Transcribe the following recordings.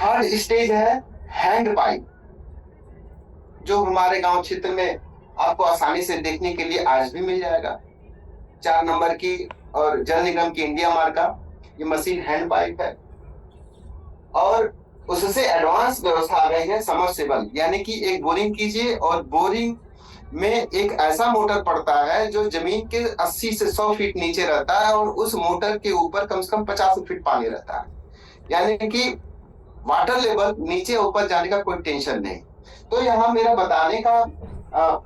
Third stage है hand pipe, जो हमारे गांव क्षेत्र में आपको आसानी से देखने के लिए आज भी मिल जाएगा। 4 नंबर की और जल निगम की इंडिया मार्क का ये मशीन हैंड पाइप है। और उससे एडवांस व्यवस्था आ गई है समरसेबल, यानी कि एक बोरिंग कीजिए और बोरिंग में एक ऐसा मोटर पड़ता है जो जमीन के 80 से 100 फीट नीचे रहता है और उस मोटर के ऊपर कम से कम 50 फीट पानी रहता है, यानी कि वाटर लेवल नीचे ऊपर जाने का कोई टेंशन नहीं। तो यहाँ मेरा बताने का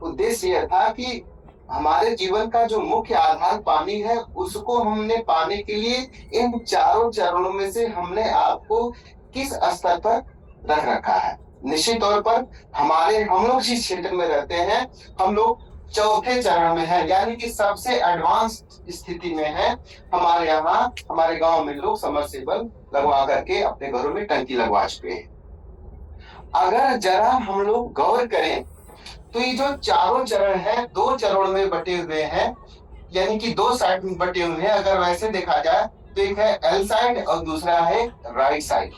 उद्देश्य यह था कि हमारे जीवन का जो मुख्य आधार पानी है, उसको हमने पाने के लिए इन चारों चरणों में से हमने आपको किस स्तर पर रख रखा है। निश्चित तौर पर हम लोग जिस क्षेत्र में रहते हैं, हम लोग चौथे चरण में है, यानी कि सबसे एडवांस स्थिति में है। हमारे यहाँ हमारे गांव में लोग समरसेबल लगवा करके अपने घरों में टंकी लगवा चुके हैं। अगर जरा हम लोग गौर करें तो ये जो चारों चरण हैं, 2 चरणों में बटे हुए हैं, यानी कि 2 साइड में बटे हुए हैं। अगर वैसे देखा जाए तो एक है एल साइड और दूसरा है राइट साइड।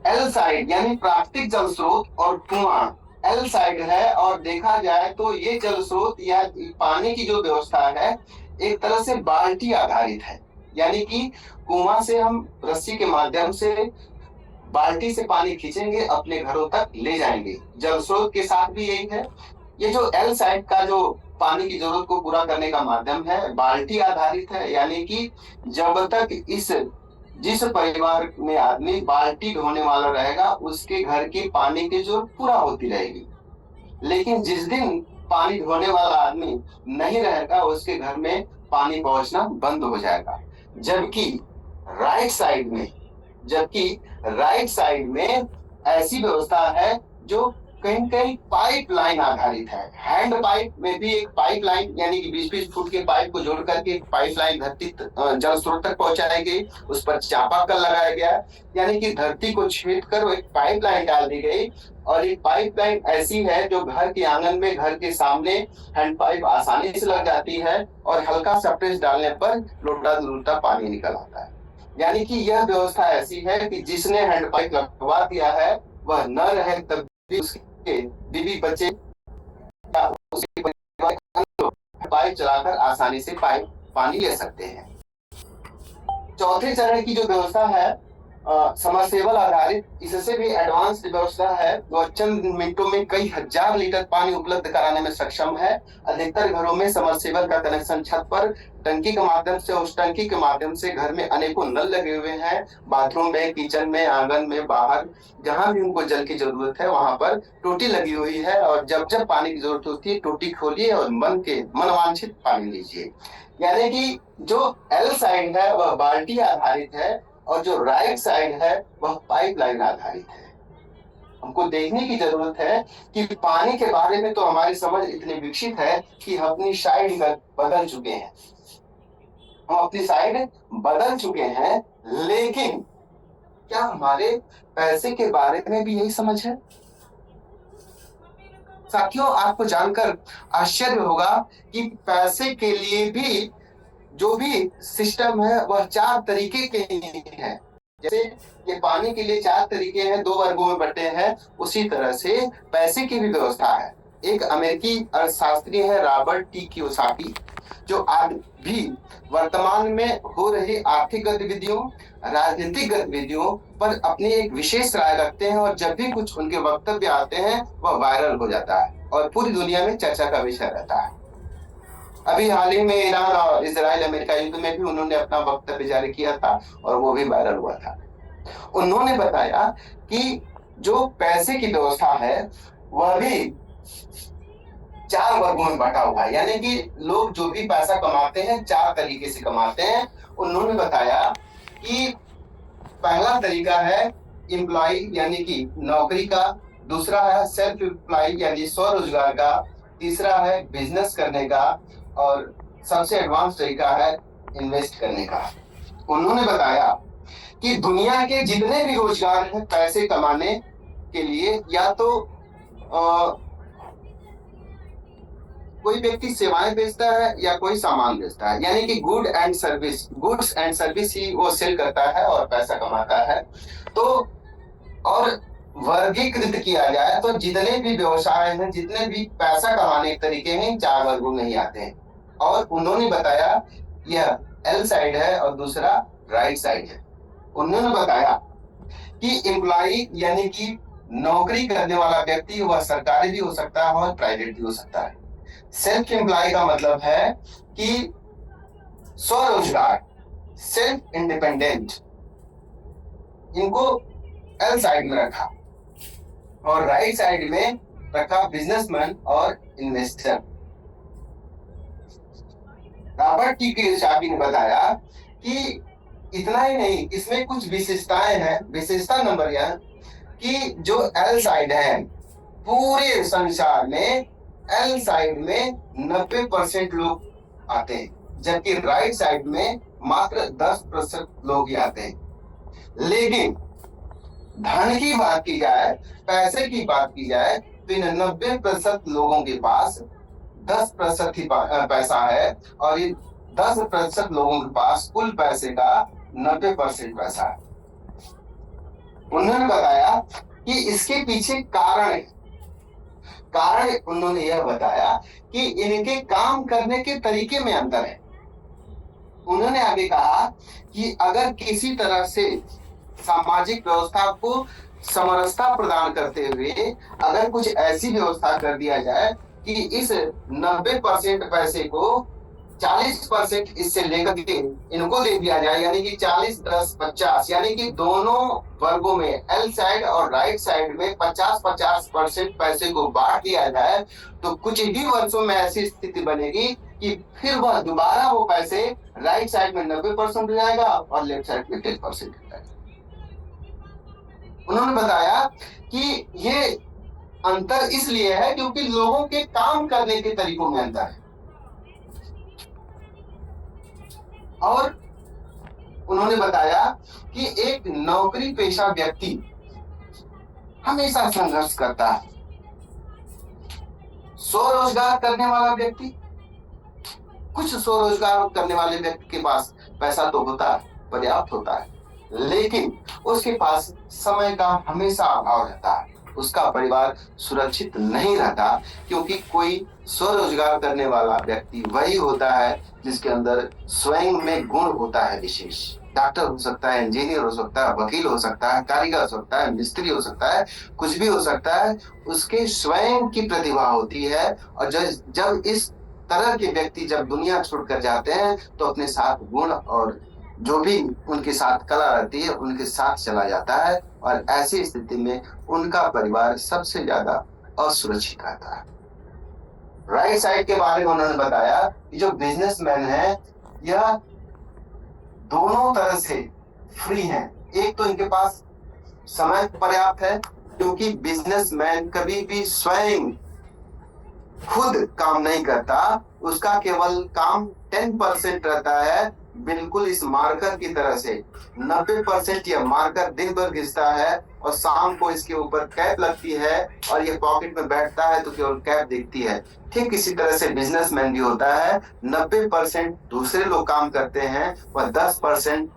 एल साइड यानी प्राकृतिक जल स्रोत और कुआं एल साइड है, और देखा जाए तो ये जल स्रोत या पानी की जो व्यवस्था है एक तरह से बाल्टी आधारित है, यानी कि कुआं से हम रस्सी के माध्यम से बाल्टी से पानी खींचेंगे, अपने घरों तक ले जाएंगे। जल स्रोत के साथ भी यही है। ये जो एल साइड का जो पानी की जरूरत को पूरा करने का माध्यम है, बाल्टी आधारित है, यानी कि जब तक जिस परिवार में आदमी बाल्टी ढोने वाला रहेगा, उसके घर की पानी की जरूरत पूरा होती रहेगी। लेकिन जिस दिन पानी ढोने वाला आदमी नहीं रहेगा, उसके घर में पानी पहुंचना बंद हो जाएगा। जबकि राइट साइड में जबकि राइट साइड में ऐसी व्यवस्था है जो कहीं कहीं पाइप लाइन आधारित है। हैंड पाइप में भी एक पाइप लाइन, यानी कि 20-20 फुट के पाइप को जोड़ करके पाइप लाइन धरती जल स्रोत तक पहुंचाई गई, उस पर चापाकल लगाया गया, यानी कि धरती को छेद कर एक पाइप लाइन डाल दी गई। और एक पाइप लाइन ऐसी है जो घर के आंगन में, घर के सामने हैंड पाइप आसानी से लग जाती है और हल्का सा प्रेस डालने पर लोटा लोटा पानी निकल आता है। यानी कि यह व्यवस्था ऐसी है कि जिसने हैंड पाइप लगवा दिया है वह न रहे तब भी उसके बीवी बच्चे या उसके परिवार के लोग पाइप चलाकर आसानी से पानी ले सकते हैं। चौथे चरण की जो व्यवस्था है समरसेबल आधारित, इससे भी एडवांस व्यवस्था है। वो चंद मिनटों में कई हजार लीटर पानी उपलब्ध कराने में सक्षम है। अधिकतर घरों में समरसेबल का कनेक्शन छत पर टंकी के माध्यम से, उस टंकी के माध्यम से घर में अनेकों नल लगे हुए हैं। बाथरूम में, किचन में, आंगन में, बाहर जहां भी उनको जल की जरूरत है वहां पर टोटी लगी हुई है। और जब जब पानी की जरूरत होती है, टोटी खोलिए और मनवांछित पानी लीजिए। यानी कि जो एल साइड है वह बाल्टी आधारित है और जो राइट साइड है वह पाइपलाइन आधारित है। हमको देखने की जरूरत है कि पानी के बारे में तो हमारी समझ इतनी विकसित है कि हम अपनी साइड बदल चुके हैं, लेकिन क्या हमारे पैसे के बारे में भी यही समझ है? साथियों, आपको जानकर आश्चर्य होगा कि पैसे के लिए भी जो भी सिस्टम है वह 4 तरीके के हैं। जैसे ये पानी के लिए 4 तरीके हैं, 2 वर्गों में बटे हैं, उसी तरह से पैसे की भी व्यवस्था है। एक अमेरिकी अर्थशास्त्री है रॉबर्ट टी कियोसाकी, जो आज भी वर्तमान में हो रही आर्थिक गतिविधियों, राजनीतिक गतिविधियों पर अपनी एक विशेष राय रखते हैं, और जब भी कुछ उनके वक्तव्य आते हैं वह वायरल हो जाता है और पूरी दुनिया में चर्चा का विषय रहता है। अभी हाल ही में ईरान और इजराइल अमेरिका युद्ध में भी उन्होंने अपना वक्तव्य जारी किया था और वो भी वायरल हुआ था। उन्होंने बताया कि जो पैसे की व्यवस्था है वह भी 4 वर्गों में बटा हुआ है, यानी कि लोग जो भी पैसा कमाते हैं 4 तरीके से कमाते हैं। उन्होंने बताया कि पहला तरीका है एम्प्लॉय यानी कि नौकरी का, दूसरा है सेल्फ एम्प्लॉय यानी स्वरोजगार का, तीसरा है बिजनेस करने का, और सबसे एडवांस तरीका है इन्वेस्ट करने का। उन्होंने बताया कि दुनिया के जितने भी रोजगार हैं पैसे कमाने के लिए, या तो कोई व्यक्ति सेवाएं बेचता है या कोई सामान बेचता है, यानी कि गुड्स एंड सर्विस ही वो सेल करता है और पैसा कमाता है। तो वर्गीकृत किया जाए तो जितने भी व्यवसाय हैं, जितने भी पैसा कमाने के तरीके हैं, इन चार वर्गों में ही आते हैं। और उन्होंने बताया यह एल साइड है और दूसरा राइट साइड है। उन्होंने बताया कि एम्प्लॉई यानी कि नौकरी करने वाला व्यक्ति वह सरकारी भी हो सकता है और प्राइवेट भी हो सकता है। सेल्फ एम्प्लॉय का मतलब है कि स्वरोजगार, सेल्फ इंडिपेंडेंट, इनको एल साइड में रखा। और राइट साइड में रखा बिजनेसमैन और इन्वेस्टर। रॉबर्ट टी कियोसाकी ने बताया कि इतना ही नहीं, इसमें कुछ विशेषताएं हैं। विशेषता नंबर यह कि जो एल साइड है, पूरे संसार में एल साइड में 90% लोग आते हैं, जबकि राइट साइड में मात्र 10% लोग ही आते हैं। लेकिन धन की बात की जाए, पैसे की बात की जाए, तो इन 90% लोगों के पास 10% ही पैसा है और इन 10% लोगों के पास कुल पैसे का 90% पैसा है। उन्होंने बताया कि इसके पीछे कारण उन्होंने यह बताया कि इनके काम करने के तरीके में अंतर है। उन्होंने आगे कहा कि अगर किसी तरह से सामाजिक व्यवस्था को समरसता प्रदान करते हुए अगर कुछ ऐसी व्यवस्था कर दिया जाए कि इस 90% पैसे को 40% इससे लेकर के इनको दे दिया जाए, यानी कि 40-10-50, यानी कि दोनों वर्गों में एल साइड और राइट साइड में 50-50% पैसे को बांट दिया जाए, तो कुछ ही वर्षों में ऐसी स्थिति बनेगी कि फिर वह दोबारा वो पैसे राइट साइड में 90% हो जाएगा और लेफ्ट साइड में 10% हो जाएगा। उन्होंने बताया कि ये अंतर इसलिए है क्योंकि लोगों के काम करने के तरीकों में अंतर है। और उन्होंने बताया कि एक नौकरी पेशा व्यक्ति हमेशा संघर्ष करता है। स्वरोजगार करने वाला व्यक्ति, कुछ स्वरोजगार करने वाले व्यक्ति के पास पैसा तो होता है, पर्याप्त होता है, लेकिन उसके पास समय का हमेशा अभाव रहता है। उसका परिवार सुरक्षित नहीं रहता, क्योंकि कोई स्वरोजगार करने वाला व्यक्ति वही होता है जिसके अंदर स्वयं में गुण होता है विशेष। डॉक्टर हो सकता है, इंजीनियर हो सकता है, वकील हो सकता है, कारीगर हो सकता है, मिस्त्री हो सकता है, कुछ भी हो सकता है। उसके स्वयं की प्रतिभा होती है। और जब इस तरह के व्यक्ति जब दुनिया छोड़कर जाते हैं तो अपने साथ गुण और जो भी उनके साथ कला रहती है उनके साथ चला जाता है, और ऐसी स्थिति में उनका परिवार सबसे ज्यादा असुरक्षित रहता है। राइट साइड के बारे में उन्होंने बताया कि जो बिजनेसमैन है यह दोनों तरह से फ्री हैं। एक तो इनके पास समय पर्याप्त है, क्योंकि बिजनेसमैन कभी भी स्वयं खुद काम नहीं करता, उसका केवल काम 10% रहता है। बिल्कुल इस मार्कर की तरह से 90% यह मार्कर दिन भर घिसता है और शाम को इसके ऊपर कैप लगती है और ये पॉकेट में बैठता है तो केवल कैप दिखती है। ठीक इसी तरह से बिजनेसमैन भी होता है। 90% दूसरे लोग काम करते हैं, वह 10%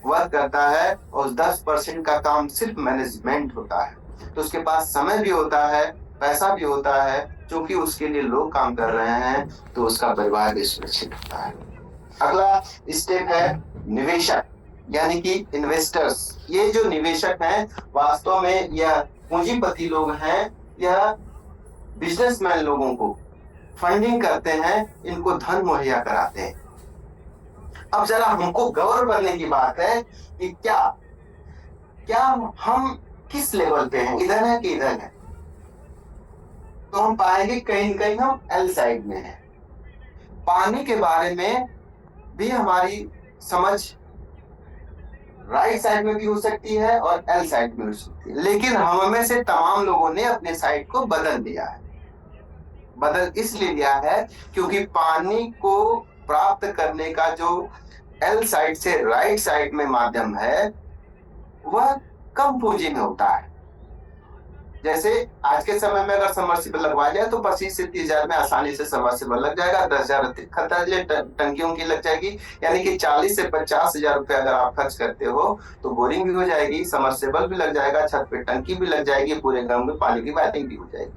वर्क करता है और उस 10% का काम सिर्फ मैनेजमेंट होता है। तो उसके पास समय भी होता है, पैसा भी होता है, क्योंकि उसके लिए लोग काम कर रहे हैं, तो उसका परिवार भी सुरक्षित होता है। अगला स्टेप है निवेशक, यानी कि इन्वेस्टर्स। ये जो निवेशक हैं वास्तव में यह पूंजीपति लोग हैं। यह बिजनेसमैन लोगों को फंडिंग करते हैं, इनको धन मुहैया कराते हैं। अब जरा हमको गौर करने की बात है कि क्या हम किस लेवल पे हैं, इधर है कि इधर है। तो हम पाएंगे कहीं कहीं हम एल साइड में हैं। पानी के बारे में भी हमारी समझ राइट साइड में भी हो सकती है और एल साइड में हो सकती है, लेकिन हम में से तमाम लोगों ने अपने साइड को बदल दिया है। बदल इसलिए लिया है क्योंकि पानी को प्राप्त करने का जो एल साइड से राइट साइड में माध्यम है वह कम पूंजी में होता है। जैसे आज के समय में अगर समरसीबल लगवाया जाए तो 25 से 30 हजार में आसानी से समरसीबल लग जाएगा। 10 हजार अतिरिक्त खर्चा टंकियों की लग जाएगी, यानी कि 40 से 50 हजार रुपए अगर आप खर्च करते हो तो बोरिंग भी हो जाएगी, समरसेबल भी लग जाएगा, छत पे टंकी भी लग जाएगी, पूरे गांव में पानी की वायरिंग भी हो जाएगी।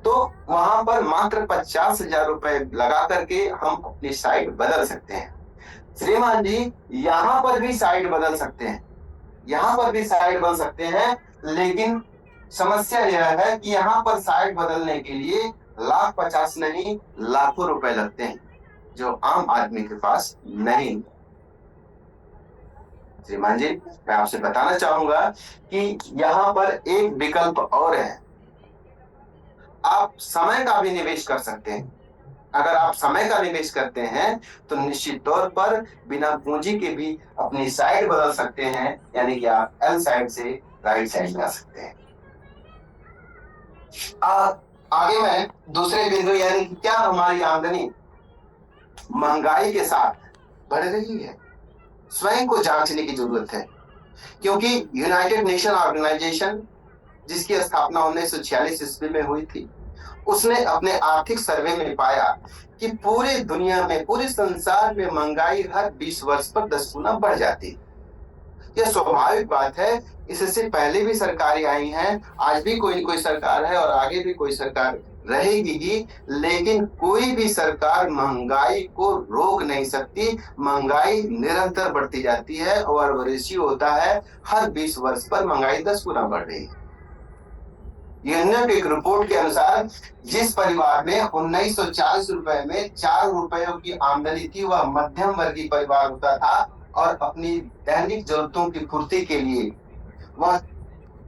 तो वहां पर मात्र 50 हजार रुपए लगा करके हम अपनी साइट बदल सकते हैं। श्रीमान जी, यहाँ पर भी साइट बदल सकते हैं, यहाँ पर भी साइट बदल सकते हैं, लेकिन समस्या यह है कि यहाँ पर साइट बदलने के लिए 1,50,000 नहीं, लाखों रुपए लगते हैं, जो आम आदमी के पास नहीं। श्रीमान जी, मैं आपसे बताना चाहूंगा कि यहाँ पर एक विकल्प और है, आप समय का भी निवेश कर सकते हैं। अगर आप समय का निवेश करते हैं तो निश्चित तौर पर बिना पूंजी के भी अपनी साइड बदल सकते हैं, यानी कि आप एल साइड से राइट साइड जा सकते हैं। आगे मैं दूसरे बिंदु, यानी कि क्या हमारी आमदनी महंगाई के साथ बढ़ रही है, स्वयं को जांचने की जरूरत है। क्योंकि यूनाइटेड नेशन ऑर्गेनाइजेशन, जिसकी स्थापना 1946 ईस्वी में हुई थी, उसने अपने आर्थिक सर्वे में पाया कि पूरे दुनिया में, पूरे संसार में महंगाई हर 20 वर्ष पर 10 गुना बढ़ जाती। यह स्वाभाविक बात है, इससे पहले भी सरकारें आई हैं, आज भी कोई न कोई सरकार है और आगे भी कोई सरकार रहेगी ही, लेकिन कोई भी सरकार महंगाई को रोक नहीं सकती। महंगाई निरंतर बढ़ती जाती है और रेशियो होता है हर 20 वर्ष पर महंगाई 10 गुना बढ़ रही है। यूनियन की एक रिपोर्ट के अनुसार जिस परिवार में 1940 रुपए में 4 रुपयों की आमदनी थी, वह मध्यम वर्गीय परिवार होता था और अपनी दैनिक जरूरतों की पूर्ति के लिए वह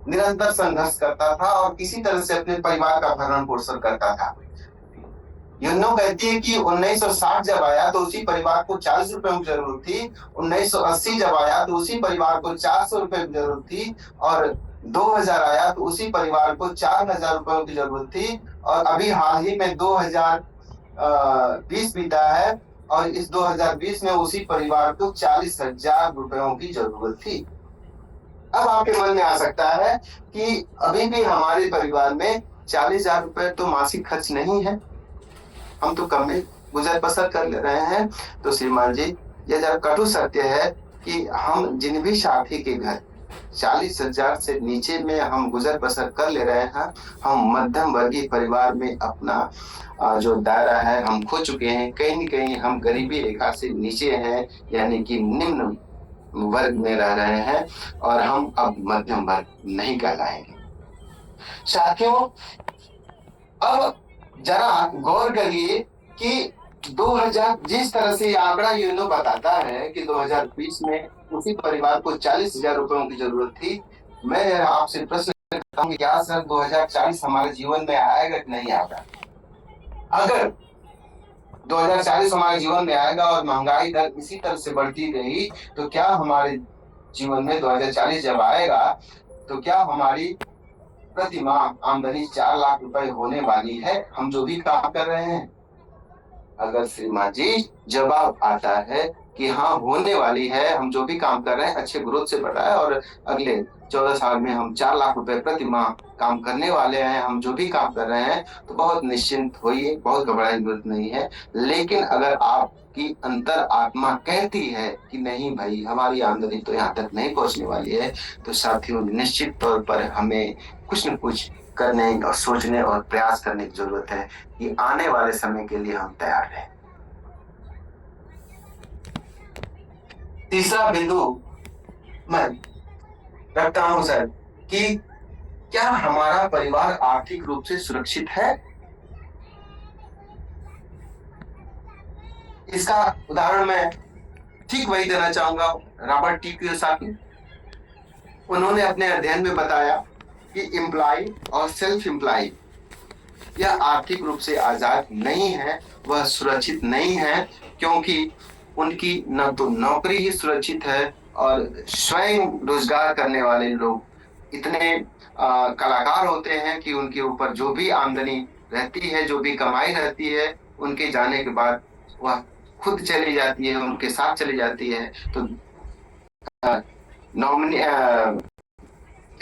निरंतर संघर्ष करता था और किसी तरह से अपने परिवार का भरण पोषण करता था। यूनो कहती है कि 1960 जब आया तो उसी परिवार को 40 रुपयों की जरूरत थी, 1980 जब आया तो उसी परिवार को 400 रुपए की जरूरत थी, और 2000 आया तो उसी परिवार को 4000 रुपयों की जरूरत थी, और अभी हाल ही में 2020 बीता है और इस 2020 में उसी परिवार को 40,000 रुपयों की जरूरत थी। अब आपके मन में आ सकता है कि अभी भी हमारे परिवार में 40,000 रुपए तो मासिक खर्च नहीं है, हम तो कम में गुजर बसर कर ले रहे हैं। तो श्रीमान जी, यह जरा कटु सत्य है कि हम जिन भी साथी के घर 40,000 से नीचे में हम गुजर बसर कर ले रहे हैं, हम मध्यम वर्गीय परिवार में अपना जो दायरा है हम खो चुके हैं। कहीं न कहीं हम गरीबी रेखा से नीचे हैं, यानी कि निम्न वर्ग में रह रहे हैं और हम अब मध्यम वर्ग नहीं कहलाएंगे। साथियों, अब जरा गौर करिए कि 2000, जिस तरह से आंकड़ा यूनो बताता है कि 2020 में उसी परिवार को 40,000 रुपयों की जरूरत थी, मैं आपसे प्रश्न करता हूँ कि क्या सर 2040 हमारे जीवन में आएगा कि नहीं आएगा? अगर 2040 हमारे जीवन में आएगा और महंगाई दर इसी तरह से बढ़ती रही तो क्या हमारे जीवन में 2040 जब आएगा तो क्या हमारी प्रति माह आमदनी 4 लाख रुपए होने वाली है, हम जो भी काम कर रहे हैं? अगर श्रीमान जी जवाब आता है कि हाँ होने वाली है, हम जो भी काम कर रहे हैं अच्छे ग्रोथ से बढ़ रहा है और अगले 14 साल में हम 4 लाख रुपए प्रति माह काम करने वाले हैं, हम जो भी काम कर रहे हैं, तो बहुत निश्चिंत होइए, बहुत घबराने की जरूरत नहीं है। लेकिन अगर आपकी अंतर आत्मा कहती है कि नहीं भाई हमारी आमदनी तो यहाँ तक नहीं पहुंचने वाली है, तो साथियों निश्चित तौर पर हमें कुछ न कुछ करने और सोचने और प्रयास करने की जरूरत है कि आने वाले समय के लिए हम तैयार रहें। तीसरा बिंदु मैं रखता हूं सर कि क्या हमारा परिवार आर्थिक रूप से सुरक्षित है? इसका उदाहरण मैं ठीक वही देना चाहूंगा, रॉबर्ट टी कियोसाकी। उन्होंने अपने अध्ययन में बताया कि एम्प्लॉय और सेल्फ एम्प्लॉय यह आर्थिक रूप से आजाद नहीं है, वह सुरक्षित नहीं है, क्योंकि उनकी न तो नौकरी ही सुरक्षित है और स्वयं रोजगार करने वाले लोग इतने कलाकार होते हैं कि उनके ऊपर जो भी आमदनी रहती है, जो भी कमाई रहती है, उनके जाने के बाद वह खुद चली जाती है, उनके साथ चली जाती है। तो नॉमिनी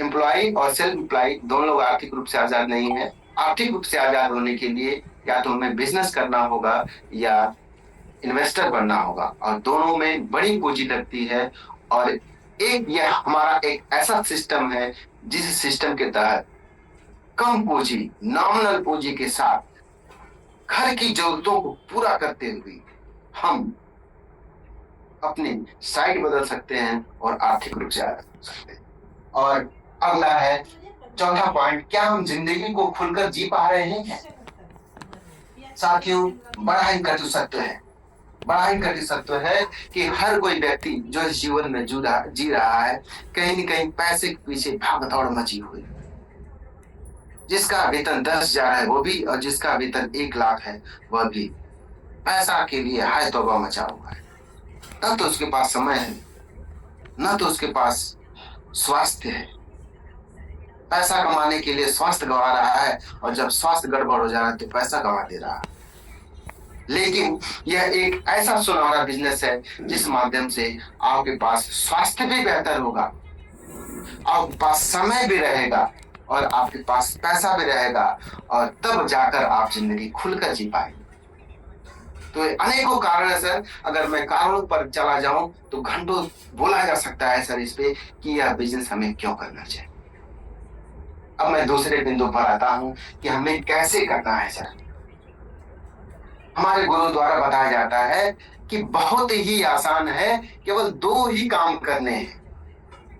एम्प्लॉय और सेल्फ एम्प्लॉय दोनों लोग आर्थिक रूप से आजाद नहीं है। आर्थिक रूप से आजाद होने के लिए या तो हमें बिजनेस करना होगा या इन्वेस्टर बनना होगा, और दोनों में बड़ी पूंजी लगती है। और एक यह हमारा एक ऐसा सिस्टम है जिस सिस्टम के तहत कम पूंजी, नॉमिनल पूंजी के साथ घर की जरूरतों को पूरा करते हुए हम अपनी साइड बदल सकते हैं और आर्थिक रूप से आजाद हो सकते हैं। और अगला है चौथा पॉइंट, क्या हम जिंदगी को खुलकर जी पा रहे हैं? साथियों, बड़ा ही कटु सत्य है, बड़ा ही कटु सत्य है कि हर कोई व्यक्ति जो इस जीवन में जी रहा है, कहीं न कहीं पैसे के पीछे भाग दौड़ मची हुई। जिसका वेतन 10,000 है वो भी, और जिसका वेतन 1,00,000 है वह भी पैसा के लिए हाय तौबा मचा हुआ है। न तो उसके पास समय है, न तो उसके पास स्वास्थ्य है। पैसा कमाने के लिए स्वास्थ्य गंवा रहा है, और जब स्वास्थ्य गड़बड़ हो जा रहा है तो पैसा गंवा दे रहा है। लेकिन यह एक ऐसा सुनहरा बिजनेस है जिस माध्यम से आपके पास स्वास्थ्य भी बेहतर होगा, आपके पास समय भी रहेगा, और आपके पास पैसा भी रहेगा, और तब जाकर आप जिंदगी खुलकर जी पाएंगे। तो अनेकों कारण है सर, अगर मैं कारणों पर चला जाऊं तो घंटों बोला जा सकता है सर इस पे कि यह बिजनेस हमें क्यों करना चाहिए। अब मैं दूसरे बिंदु पर आता हूं कि हमें कैसे करना है सर। हमारे गुरु द्वारा बताया जाता है कि बहुत ही आसान है, केवल 2 ही काम करने हैं,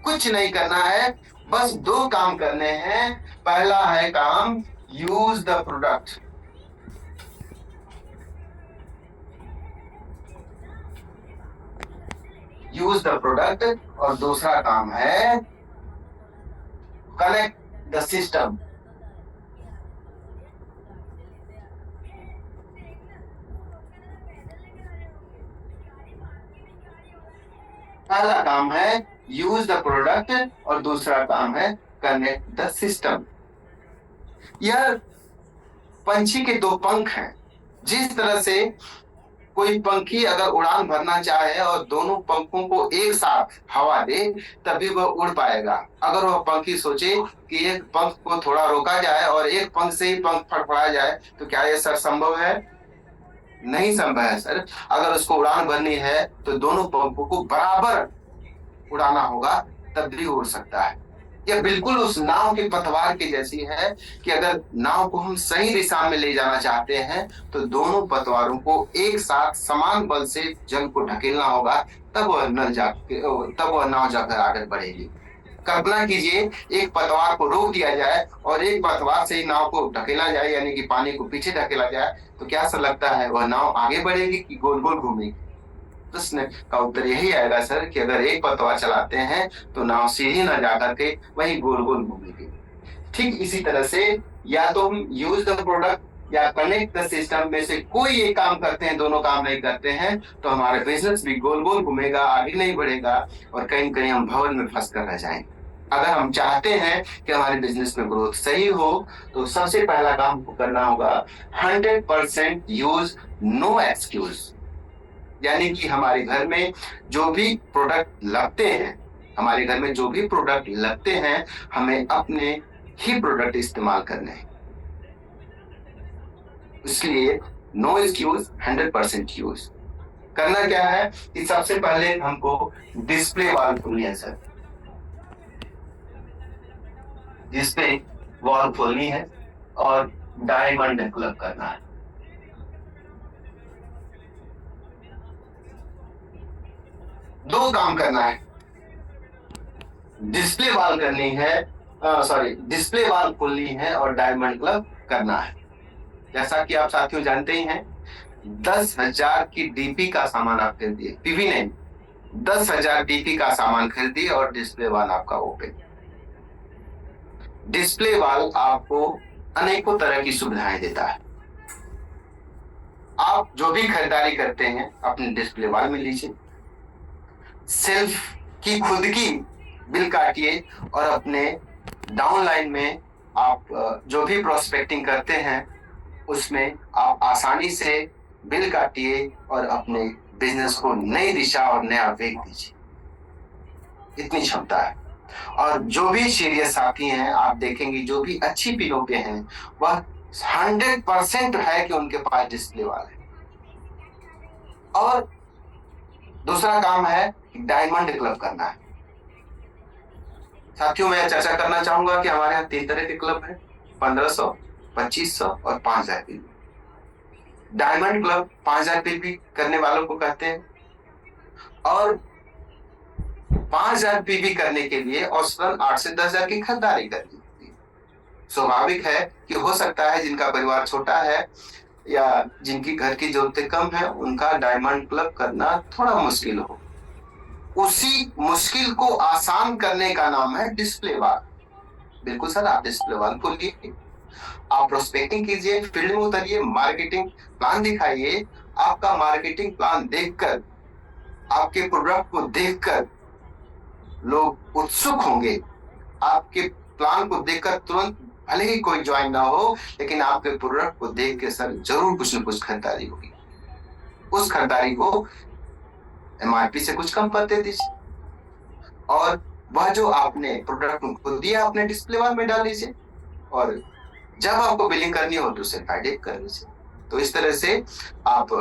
कुछ नहीं करना है, बस 2 काम करने हैं। पहला है काम use the product, use the product, और दूसरा काम है कनेक्ट द सिस्टम। पहला काम है यूज द प्रोडक्ट और दूसरा काम है कनेक्ट द सिस्टम। यह पंछी के 2 पंख हैं। जिस तरह से कोई पंखी अगर उड़ान भरना चाहे और दोनों पंखों को एक साथ हवा दे तभी वह उड़ पाएगा। अगर वह पंखी सोचे कि एक पंख को थोड़ा रोका जाए और एक पंख से ही पंख फड़फड़ा जाए तो क्या यह सर संभव है? नहीं संभव है सर। अगर उसको उड़ान भरनी है तो दोनों पंखों को बराबर उड़ाना होगा, तब भी उड़ सकता है। यह बिल्कुल उस नाव के पतवार की जैसी है कि अगर नाव को हम सही दिशा में ले जाना चाहते हैं तो दोनों पतवारों को एक साथ समान बल से जल को ढकेलना होगा, तब वह नाव जाकर आगे बढ़ेगी। कल्पना कीजिए, एक पतवार को रोक दिया जाए और एक पतवार से ही नाव को ढकेला जाए, यानी कि पानी को पीछे ढकेला जाए, तो क्या सर लगता है वह नाव आगे बढ़ेगी कि गोल गोल घूमेगी? प्रश्न का उत्तर यही आएगा सर कि अगर एक पतवार चलाते हैं तो नाव सीधी न जाकर के वही गोल गोल घूमेगी। ठीक इसी तरह से या तो हम यूज द प्रोडक्ट या कनेक्ट द सिस्टम में से कोई एक काम करते हैं, दोनों काम नहीं करते हैं, तो हमारा बिजनेस भी गोल गोल घूमेगा, आगे नहीं बढ़ेगा, और कहीं कहीं हम भवन में फंस कर रह जाएंगे। अगर हम चाहते हैं कि हमारे बिजनेस में ग्रोथ सही हो तो सबसे पहला काम करना होगा 100% यूज नो एक्सक्यूज। यानी कि हमारे घर में जो भी प्रोडक्ट लगते हैं, हमारे घर में जो भी प्रोडक्ट लगते हैं, हमें अपने ही प्रोडक्ट इस्तेमाल करने हैं। इसलिए नो एक्सक्यूज, 100% यूज। करना क्या है कि सबसे पहले हमको डिस्प्ले वॉल खोलनी है सर। डिस्प्ले वॉल खोलनी है और डायमंड डेवलप करना है। दो काम करना है, डिस्प्ले वॉल करनी है, डिस्प्ले वॉल खोलनी है और डायमंड क्लब करना है। जैसा कि आप साथियों जानते ही हैं, 10,000 की डीपी का सामान आप खरीदिए, पीवी नहीं, 10,000 डीपी का सामान खरीदिए और डिस्प्ले वॉल आपका ओपन। डिस्प्ले वॉल आपको अनेकों तरह की सुविधाएं देता है। आप जो भी खरीदारी करते हैं अपने डिस्प्ले वॉल में लीजिए, सेल्फ की खुद की बिल काटिए और अपने डाउनलाइन में आप जो भी प्रोस्पेक्टिंग करते हैं उसमें आप आसानी से बिल काटिए और अपने बिजनेस को नई दिशा और नया वेग दीजिए। इतनी क्षमता है। और जो भी सीरियस साथी हैं, आप देखेंगे जो भी अच्छी पिनों पे हैं, वह 100% है कि उनके पास डिस्प्ले वाल है। और दूसरा काम है डायमंड क्लब करना है। साथियों, मैं चर्चा करना चाहूंगा कि हमारे यहाँ 3 तरह के क्लब हैं, 1500, 2500 और 5000 पीवी। डायमंड क्लब 5000 पीवी करने वालों को कहते हैं, और 5000 पीवी करने के लिए औसतन 8 से 10,000 की खरीदारी करनी होती है। स्वाभाविक है कि हो सकता है जिनका परिवार छोटा है या जिनकी घर की जरूरतें कम है, उनका डायमंड क्लब करना थोड़ा मुश्किल हो। उसी मुश्किल को आसान करने का नाम है डिस्प्ले वॉल। बिल्कुल सर, आप डिस्प्ले वॉल खोलिए, आप प्रोस्पेक्टिंग कीजिए, फील्ड में उतरिए, मार्केटिंग प्लान दिखाइए। आपका मार्केटिंग प्लान देखकर, आपके प्रोडक्ट को देखकर लोग उत्सुक होंगे। आपके प्लान को देखकर तुरंत, भले ही कोई ज्वाइन ना हो, लेकिन आपके प्रोडक्ट को देख के सर जरूर कुछ न कुछ खरीदारी होगी। उस खरीदारी को एमआरपी से कुछ कम पर दे दीजिए, और वह जो आपने प्रोडक्ट उनको दिया अपने डिस्प्ले वॉल में डाल लीजिए, और जब आपको बिलिंग करनी हो तो उसे कार्डिक कर लीजिए। तो इस तरह से आप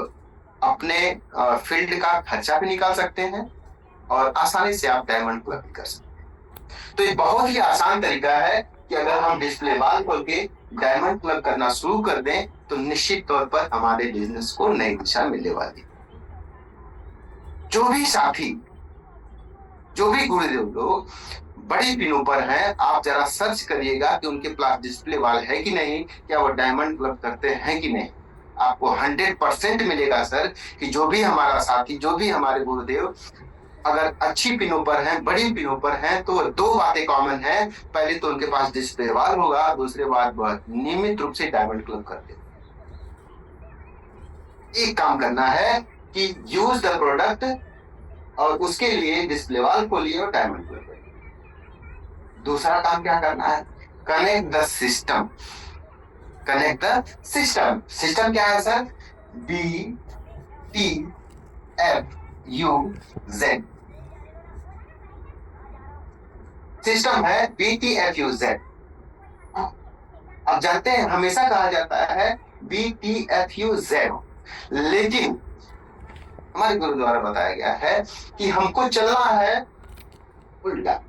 अपने फील्ड का खर्चा भी निकाल सकते हैं और आसानी से आप डायमंड क्लब भी कर सकते हैं। तो ये बहुत ही आसान तरीका है कि अगर हम डिस्प्ले वॉल खोल के डायमंड क्लब करना शुरू कर दें तो निश्चित तौर पर हमारे बिजनेस को नई दिशा मिलने वाली। जो भी साथी, जो भी गुरुदेव लोग बड़ी पिनों पर हैं, आप जरा सर्च करिएगा कि उनके पास डिस्प्ले वॉल है कि नहीं, क्या वो डायमंड क्लब करते हैं कि नहीं। आपको 100% मिलेगा सर कि जो भी हमारा साथी, जो भी हमारे गुरुदेव अगर अच्छी पिनों पर हैं, बड़ी पिनों पर हैं, तो 2 बातें कॉमन हैं। पहले तो उनके पास डिस्प्ले वॉल होगा, दूसरी बात वह नियमित रूप से डायमंड क्लब करते हैं। एक काम करना है कि यूज द प्रोडक्ट, और उसके लिए डिस्प्ले वॉल खोलिए और डायमंड क्लब करिए। दूसरा काम क्या करना है, connect the system. Connect the system. System क्या है सर? BTFUZ। सिस्टम है BTFUZ। अब जानते हैं हमेशा कहा जाता है BTFUZ, लेकिन हमारे गुरु द्वारा बताया गया है कि हमको चलना है उल्टा।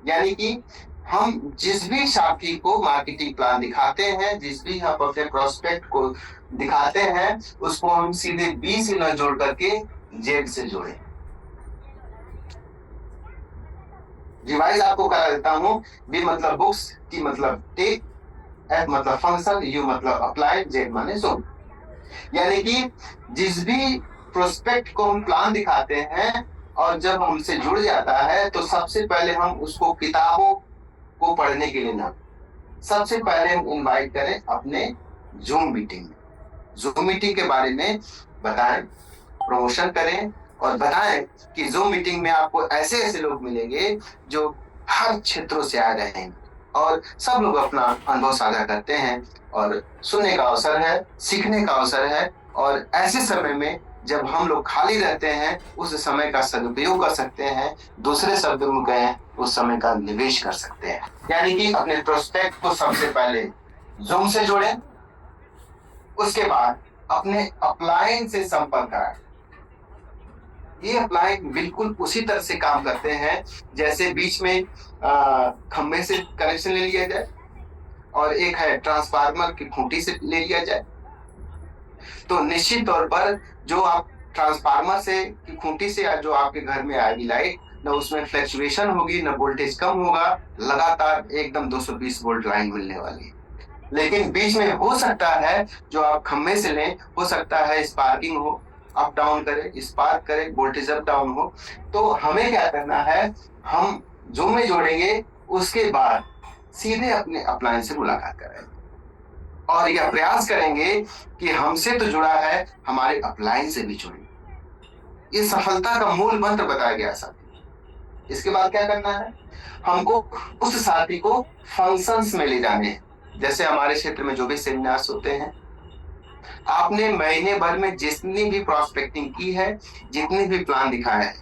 यानी कि हम जिस भी साथी को मार्केटिंग प्लान दिखाते हैं, जिस भी हम अपने प्रोस्पेक्ट को दिखाते हैं, उसको हम सीधे बी से न जोड़ करके जेड से जोड़े। रिवाइज आपको करा देता हूं। बी मतलब बुक्स, टी मतलब टेक, एफ मतलब फंक्शन, यू मतलब अप्लाई, जेड माने जोन। यानी कि जिस भी प्रोस्पेक्ट को हम प्लान दिखाते हैं और जब हमसे जुड़ जाता है तो सबसे पहले हम उसको किताबों को पढ़ने के लिए ना, सबसे पहले हम इनवाइट करें अपने जूम मीटिंग में। जूम मीटिंग के बारे में बताएं, प्रमोशन करें और बताएं कि जूम मीटिंग में आपको ऐसे ऐसे लोग मिलेंगे जो हर क्षेत्रों से आ रहे हैं और सब लोग अपना अनुभव साझा करते हैं, और सुनने का अवसर है, सीखने का अवसर है। और ऐसे समय में जब हम लोग खाली रहते हैं, उस समय का सदुपयोग कर सकते हैं। दूसरे शब्दों में कहें, उस समय का निवेश कर सकते हैं। यानी कि अपने प्रोस्पेक्ट को सबसे पहले जूम से जोड़ें, उसके बाद अपने अपलाइन से संपर्क कराएं। ये अपलाइन बिल्कुल उसी तरह से काम करते हैं जैसे बीच में खंभे से कनेक्शन ले लिया जाए और एक है ट्रांसफार्मर की खूंटी से ले लिया जाए। तो निश्चित तौर पर जो आप ट्रांसफार्मर से की खूंटी से जो आपके घर में आएगी लाइट, न उसमें फ्लक्चुएशन होगी, न वोल्टेज कम होगा, लगातार एकदम 220 वोल्ट लाइन मिलने वाली है। लेकिन बीच में हो सकता है जो आप खंभे से लें, हो सकता है स्पार्किंग हो, अप डाउन करे, स्पार्क करे, वोल्टेज अप डाउन हो। तो हमें क्या करना है, हम जूम में जोड़ेंगे, उसके बाद सीधे अपने अप्लायंस से मुलाकात करेंगे और यह प्रयास करेंगे कि हमसे तो जुड़ा है, हमारे अप्लायंस से भी जुड़े। ये सफलता का मूल मंत्र बताया गया साथी। इसके बाद क्या करना है, हमको उस साथी को फंक्शंस में ले जाने हैं। जैसे हमारे क्षेत्र में जो भी सेमिनार्स होते हैं, आपने महीने भर में जितनी भी प्रॉस्पेक्टिंग की है, जितने भी प्लान दिखाया है,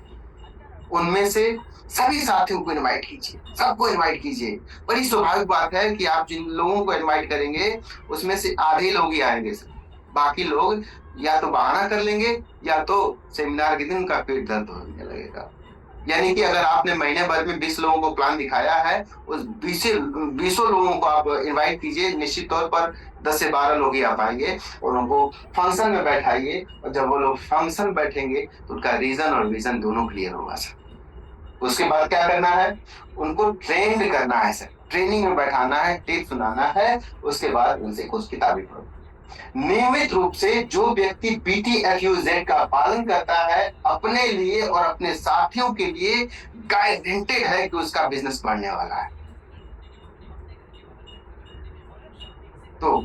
उनमें से सभी साथियों को इनवाइट कीजिए, सबको इनवाइट कीजिए। बड़ी स्वाभाविक बात है कि आप जिन लोगों को इनवाइट करेंगे उसमें से आधे लोग ही आएंगे सर, बाकी लोग या तो बहाना कर लेंगे या तो सेमिनार के दिन उनका पेट दर्द होने लगेगा। यानी कि अगर आपने महीने भर में 20 लोगों को प्लान दिखाया है, उस 20 लोगों को आप इनवाइट कीजिए, निश्चित तौर पर 10 से 12 लोग ही आ पाएंगे और उनको फंक्शन में बैठाइए, और जब वो लोग फंक्शन बैठेंगे तो उनका रीजन और विजन दोनों क्लियर होगा सर। उसके बाद क्या करना है, उनको ट्रेंड करना है सर, ट्रेनिंग में बैठाना है, टिप्स सुनाना है, उसके बाद उनसे कुछ किताबें पढ़ो। नियमित रूप से जो व्यक्ति BTFUZ का पालन करता है अपने लिए और अपने साथियों के लिए, गारंटेड है कि उसका बिजनेस बढ़ने वाला है। तो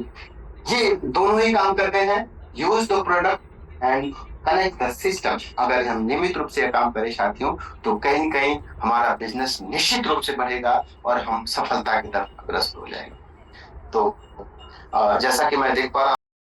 ये दोनों ही काम करते हैं, use the product and connect the system. अगर हम नियमित रूप से काम करें साथियों, तो कहीं न कहीं हमारा बिजनेस निश्चित रूप से बढ़ेगा और हम सफलता की तरफ अग्रसर हो जाएंगे। तो जैसा कि मैं देख पा रहा